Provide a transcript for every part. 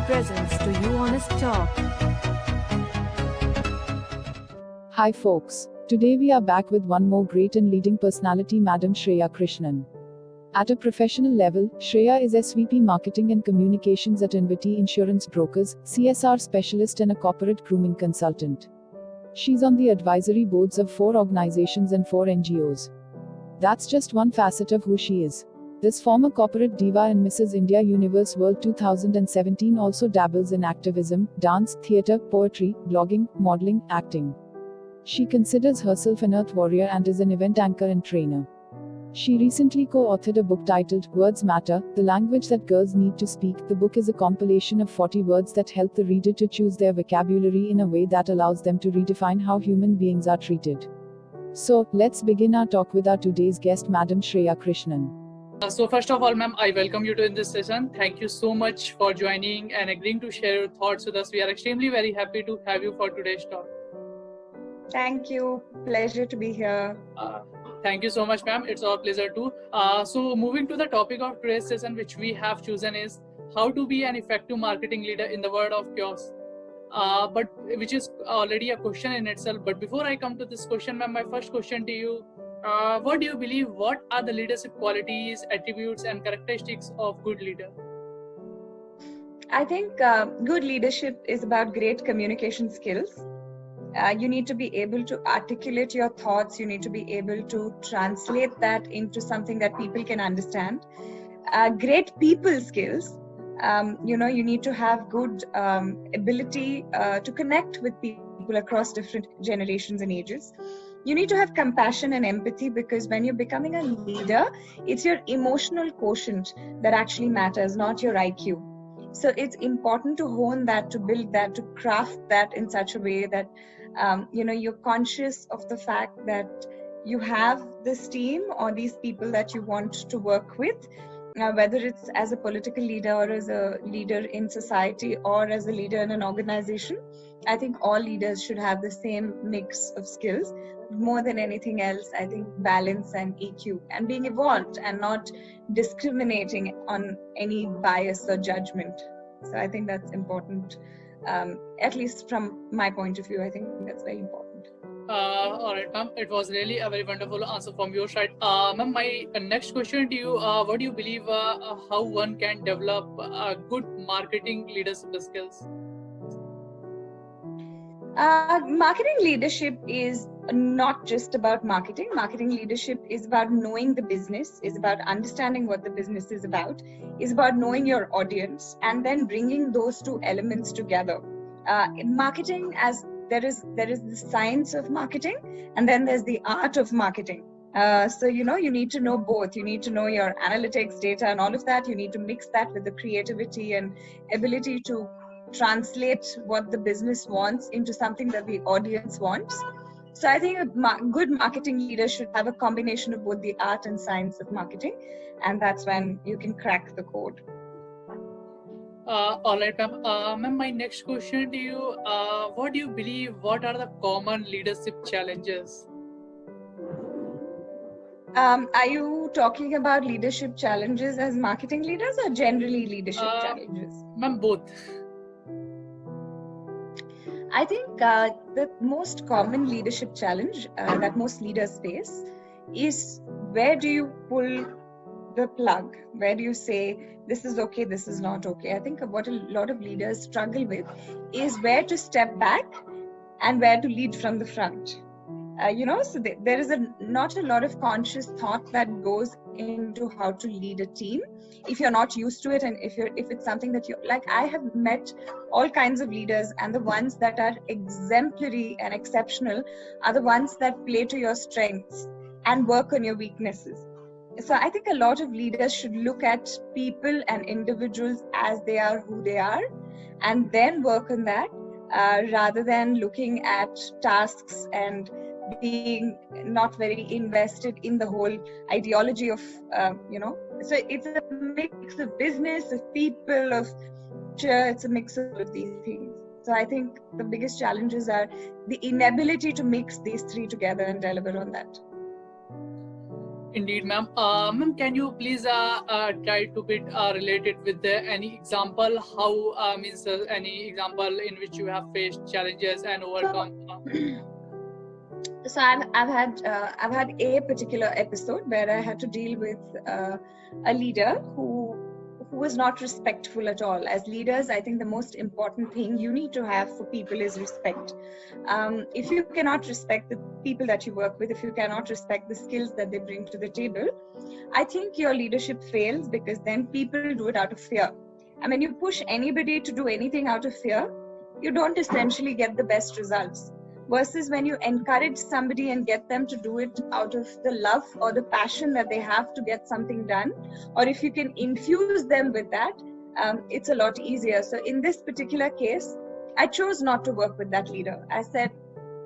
presents to you Honest Talk. Hi folks, today we are back with one more great and leading personality, Madam Shreya Krishnan. At a professional level, Shreya is SVP Marketing and Communications at Inviti Insurance Brokers, CSR specialist and a corporate grooming consultant. She's on the advisory boards of 4 organizations and 4 NGOs. That's just one facet of who she is. This former corporate diva and Mrs. India Universe World 2017 also dabbles in activism, dance, theatre, poetry, blogging, modeling, acting. She considers herself an earth warrior and is an event anchor and trainer. She recently co-authored a book titled Words Matter, The Language That Girls Need to Speak. The book is a compilation of 40 words that help the reader to choose their vocabulary in a way that allows them to redefine how human beings are treated. So, let's begin our talk with our today's guest, Madam Shreya Krishnan. So first of all, ma'am, I welcome you to in this session. Thank you so much for joining and agreeing to share your thoughts with us. We are extremely very happy to have you for today's talk. Thank you. Pleasure to be here. Thank you so much, ma'am. It's our pleasure too. So moving to the topic of today's session, which we have chosen is how to be an effective marketing leader in the world of chaos. But which is already a question in itself. But before I come to this question, ma'am, my first question to you, what do you believe, what are the leadership qualities, attributes and characteristics of good leader? I think good leadership is about great communication skills. You need to be able to articulate your thoughts. You need to be able to translate that into something that people can understand. Great people skills. You need to have good ability to connect with people across different generations and ages. You need to have compassion and empathy, because when you're becoming a leader, it's your emotional quotient that actually matters, not your IQ. So it's important to hone that, to build that, to craft that in such a way that you're conscious of the fact that you have this team or these people that you want to work with. Whether it's as a political leader or as a leader in society or as a leader in an organization, I think all leaders should have the same mix of skills. More than anything else, I think balance and EQ and being evolved and not discriminating on any bias or judgment. So I think that's important. At least from my point of view, I think that's very important. All right, ma'am. It was really a very wonderful answer from your side. Ma'am, my next question to you, what do you believe how one can develop good marketing leadership skills? Marketing leadership is not just about marketing. Marketing leadership is about knowing the business, is about understanding what the business is about knowing your audience, and then bringing those two elements together. In marketing, as there is the science of marketing, and then there's the art of marketing. So you need to know both. You need to know your analytics, data, and all of that. You need to mix that with the creativity and ability to translate what the business wants into something that the audience wants. So I think a good marketing leader should have a combination of both the art and science of marketing, and that's when you can crack the code. All right, ma'am. Ma'am, my next question to you, what do you believe, what are the common leadership challenges? Are you talking about leadership challenges as marketing leaders or generally leadership challenges? Ma'am, both. I think the most common leadership challenge that most leaders face is, where do you pull the plug? Where do you say, this is okay, this is not okay? I think what a lot of leaders struggle with is where to step back and where to lead from the front. So there is not a lot of conscious thought that goes into how to lead a team if you're not used to it, and if it's something that I have met all kinds of leaders, and the ones that are exemplary and exceptional are the ones that play to your strengths and work on your weaknesses. So I think a lot of leaders should look at people and individuals as they are, who they are, and then work on that, rather than looking at tasks and being not very invested in the whole ideology of, So it's a mix of business, of people, of it's a mix of these things. So I think the biggest challenges are the inability to mix these three together and deliver on that. Indeed, ma'am. Ma'am, can you please try to bit relate it with any example? How means any example in which you have faced challenges and overcome? So I've had a particular episode where I had to deal with a leader who was not respectful at all. As leaders, I think the most important thing you need to have for people is respect. If you cannot respect the people that you work with, if you cannot respect the skills that they bring to the table, I think your leadership fails, because then people do it out of fear. And when you push anybody to do anything out of fear, you don't essentially get the best results. Versus when you encourage somebody and get them to do it out of the love or the passion that they have to get something done, or if you can infuse them with that, it's a lot easier. So in this particular case, I chose not to work with that leader. I said,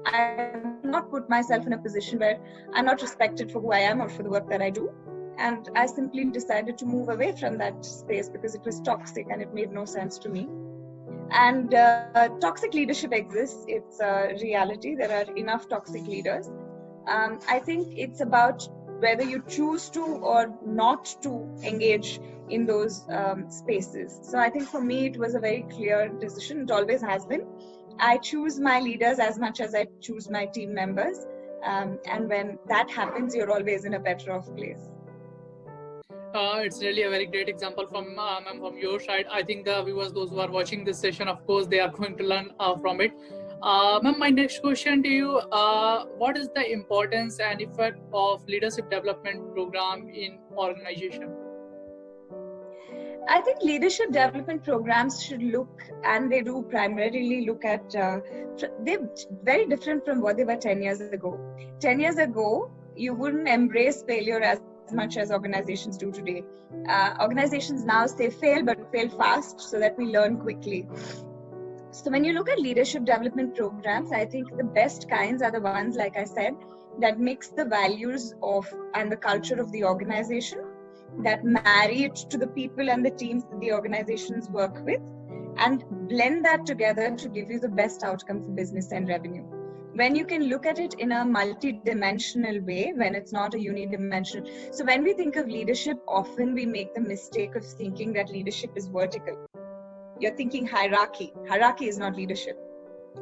I will not put myself in a position where I'm not respected for who I am or for the work that I do. And I simply decided to move away from that space because it was toxic and it made no sense to me. And toxic leadership exists. It's a reality. There are enough toxic leaders. I think it's about whether you choose to or not to engage in those spaces. So I think for me, it was a very clear decision. It always has been. I choose my leaders as much as I choose my team members. And when that happens, you're always in a better off place. It's really a very great example from ma'am, from your side. I think the viewers, those who are watching this session, of course, they are going to learn from it. Ma'am, my next question to you: what is the importance and effect of leadership development program in organization? I think leadership development programs should look, and they do primarily look at, they're very different from what they were 10 years ago. 10 years ago, you wouldn't embrace failure as much as organizations do today. Organizations now say fail, but fail fast so that we learn quickly. So when you look at leadership development programs, I think the best kinds are the ones, like I said, that mix the values of and the culture of the organization, that marry it to the people and the teams that the organizations work with, and blend that together to give you the best outcome for business and revenue. When you can look at it in a multi-dimensional way, when it's not a unidimensional. So when we think of leadership, often we make the mistake of thinking that leadership is vertical. You're thinking hierarchy. Hierarchy is not leadership.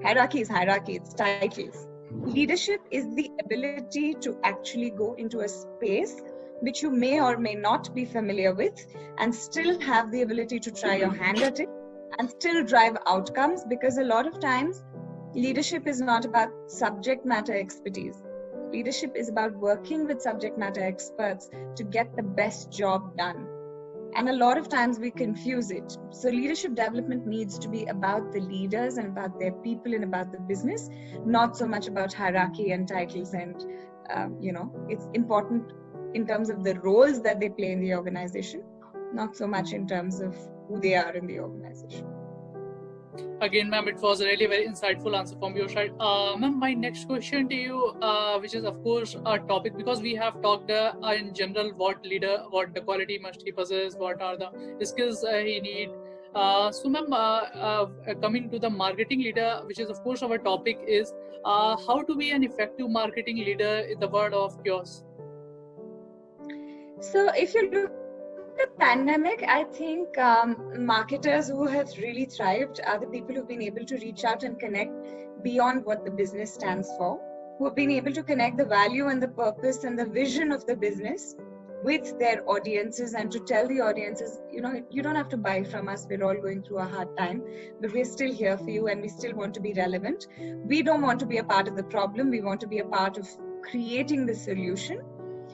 Hierarchy is hierarchy, it's titles. Leadership is the ability to actually go into a space which you may or may not be familiar with and still have the ability to try your hand at it and still drive outcomes, because a lot of times leadership is not about subject matter expertise. Leadership is about working with subject matter experts to get the best job done. And a lot of times we confuse it. So leadership development needs to be about the leaders and about their people and about the business, not so much about hierarchy and titles. And, it's important in terms of the roles that they play in the organization, not so much in terms of who they are in the organization. Again, ma'am, it was a really very insightful answer from your side. Ma'am, my next question to you, which is of course a topic, because we have talked in general what the quality must he possess, what are the skills he need. So ma'am, coming to the marketing leader, which is of course our topic, is how to be an effective marketing leader in the world of chaos. So if you look the pandemic, I think marketers who have really thrived are the people who've been able to reach out and connect beyond what the business stands for, who have been able to connect the value and the purpose and the vision of the business with their audiences, and to tell the audiences, you don't have to buy from us. We're all going through a hard time, but we're still here for you and we still want to be relevant. We don't want to be a part of the problem. We want to be a part of creating the solution.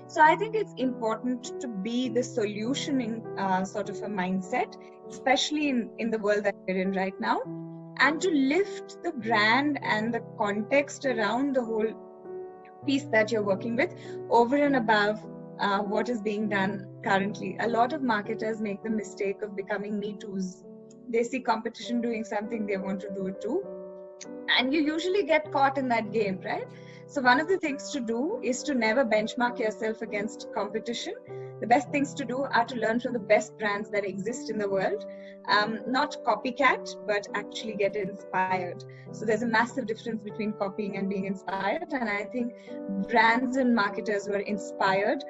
So I think it's important to be the solutioning sort of a mindset, especially in the world that we're in right now, and to lift the brand and the context around the whole piece that you're working with over and above what is being done currently. A lot of marketers make the mistake of becoming Me Too's. They see competition doing something, they want to do it too. And you usually get caught in that game, right? So one of the things to do is to never benchmark yourself against competition. The best things to do are to learn from the best brands that exist in the world, not copycat, but actually get inspired. So there's a massive difference between copying and being inspired. And I think brands and marketers who are inspired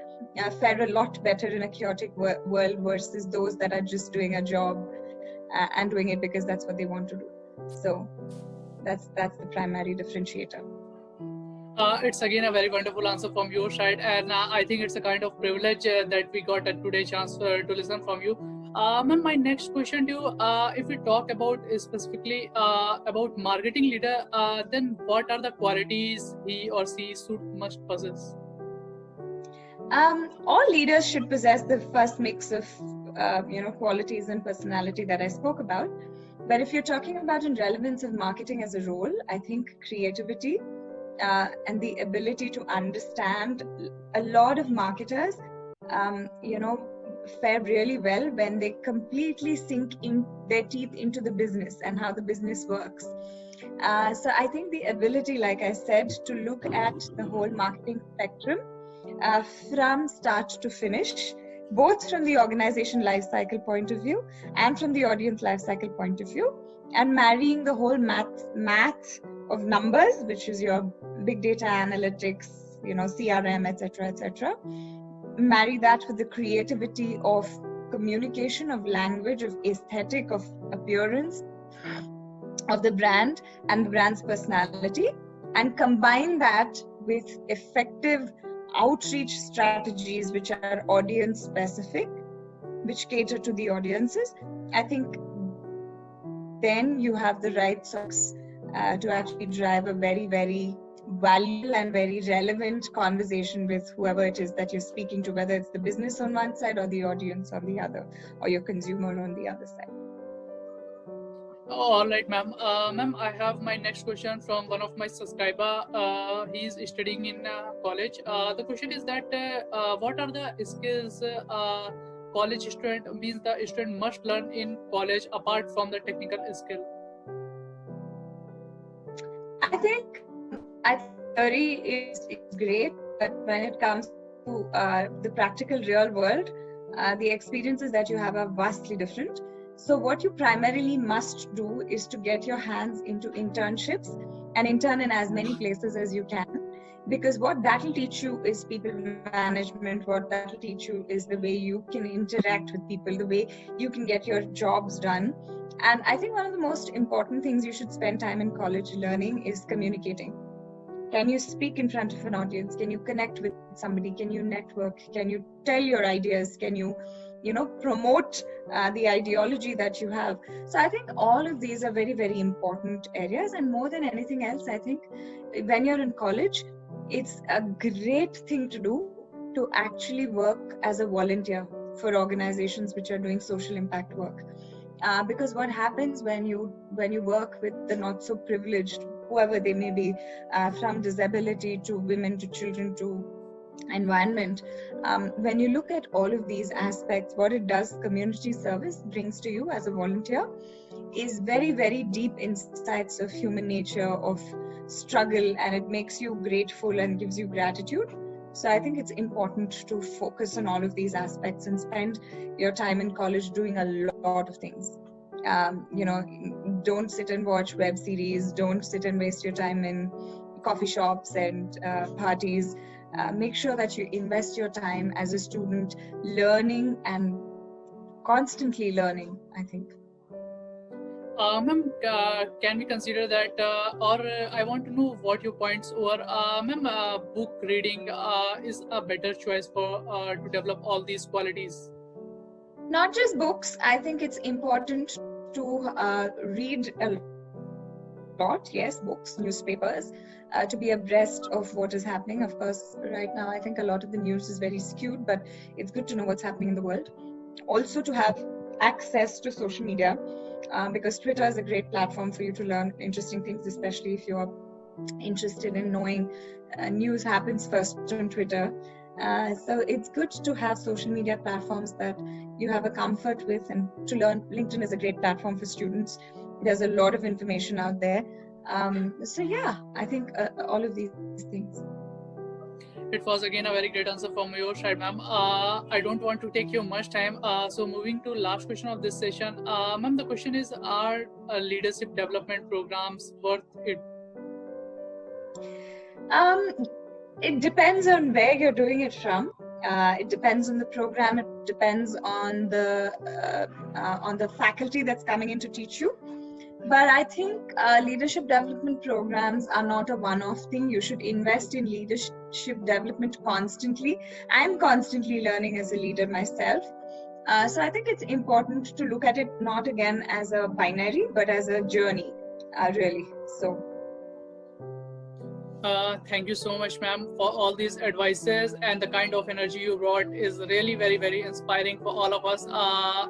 fare a lot better in a chaotic world versus those that are just doing a job and doing it because that's what they want to do. So that's the primary differentiator. It's again a very wonderful answer from your side, and I think it's a kind of privilege that we got today chance to listen from you. Ma'am, my next question to you, if we talk about specifically about marketing leader, then what are the qualities he or she must possess? All leaders should possess the first mix of qualities and personality that I spoke about. But if you're talking about in relevance of marketing as a role, I think creativity and the ability to understand. A lot of marketers fare really well when they completely sink in their teeth into the business and how the business works. So I think the ability, like I said, to look at the whole marketing spectrum from start to finish, both from the organization life cycle point of view and from the audience life cycle point of view, and marrying the whole math of numbers, which is your big data analytics, CRM, etc. Marry that with the creativity of communication, of language, of aesthetic, of appearance of the brand and the brand's personality, and combine that with effective outreach strategies which are audience specific, which cater to the audiences. I think then you have the right sorts to actually drive a very, very valuable and very relevant conversation with whoever it is that you're speaking to, whether it's the business on one side or the audience on the other, or your consumer on the other side. All right, ma'am. Ma'am, I have my next question from one of my subscriber. He is studying in college. The question is that what are the skills college student means the student must learn in college apart from the technical skill? I think theory is great, but when it comes to the practical real world, the experiences that you have are vastly different. So what you primarily must do is to get your hands into internships and intern in as many places as you can, because what that will teach you is people management. What that will teach you is the way you can interact with people, the way you can get your jobs done. And I think one of the most important things you should spend time in college learning is communicating. Can you speak in front of an audience? Can you connect with somebody? Can you network? Can you tell your ideas? Can you promote the ideology that you have? So I think all of these are very, very important areas. And more than anything else, I think when you're in college, it's a great thing to do to actually work as a volunteer for organizations which are doing social impact work. Because what happens when you work with the not so privileged, whoever they may be, from disability to women to children to environment, when you look at all of these aspects, what it does, community service brings to you as a volunteer is very, very deep insights of human nature, of struggle, and it makes you grateful and gives you gratitude. So I think it's important to focus on all of these aspects and spend your time in college doing a lot of things. Don't sit and watch web series, don't sit and waste your time in coffee shops and parties. Make sure that you invest your time as a student learning and constantly learning, I think. Ma'am, can we consider that, I want to know what your points were. Ma'am, book reading is a better choice for to develop all these qualities? Not just books. I think it's important to read a lot. Yes, books, newspapers, to be abreast of what is happening. Of course, right now, I think a lot of the news is very skewed, but it's good to know what's happening in the world. Also to have access to social media, because Twitter is a great platform for you to learn interesting things, especially if you're interested in knowing news happens first on Twitter. So it's good to have social media platforms that you have a comfort with and to learn. LinkedIn is a great platform for students. There's a lot of information out there. So yeah, I think all of these things. It was again a very great answer from your side, ma'am. I don't want to take you much time. So moving to last question of this session, ma'am, the question is: are leadership development programs worth it? It depends on where you're doing it from. It depends on the program. It depends on the faculty that's coming in to teach you. But I think leadership development programs are not a one-off thing. You should invest in leadership development constantly. I'm constantly learning as a leader myself. So I think it's important to look at it not again as a binary, but as a journey, really. So. Thank you so much, ma'am, for all these advices, and the kind of energy you brought is really very, very inspiring for all of us,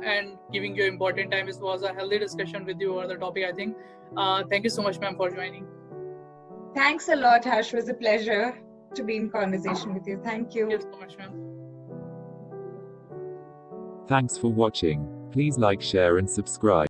and giving you important time. It was a healthy discussion with you over the topic, I think. Thank you so much, ma'am, for joining. Thanks a lot, Harsh. It was a pleasure to be in conversation with you. Thank you. Thank you so much, ma'am. Thanks for watching. Please like, share and subscribe.